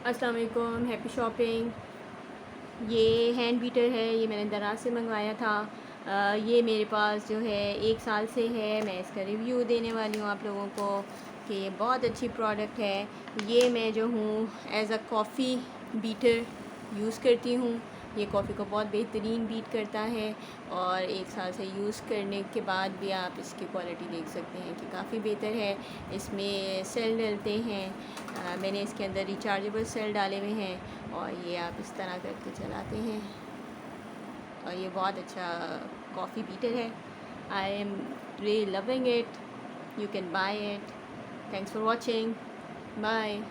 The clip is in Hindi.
अस्सलाम वालेकुम, हैप्पी शॉपिंग। ये हैंड बीटर है, ये मैंने दराज से मंगवाया था। ये मेरे पास जो है 1 साल से है। मैं इसका रिव्यू देने वाली हूँ आप लोगों को कि ये बहुत अच्छी प्रोडक्ट है। ये मैं जो हूँ as a coffee beater use करती हूँ। ये कॉफ़ी को बहुत बेहतरीन बीट करता है और 1 साल से यूज़ करने के बाद भी आप इसकी क्वालिटी देख सकते हैं कि काफ़ी बेहतर है। इसमें सेल डलते हैं। मैंने इसके अंदर रिचार्जेबल सेल डाले हुए हैं और ये आप इस तरह करके चलाते हैं और ये बहुत अच्छा कॉफ़ी बीटर है। I am really loving it. You can buy it. Thanks for watching. Bye.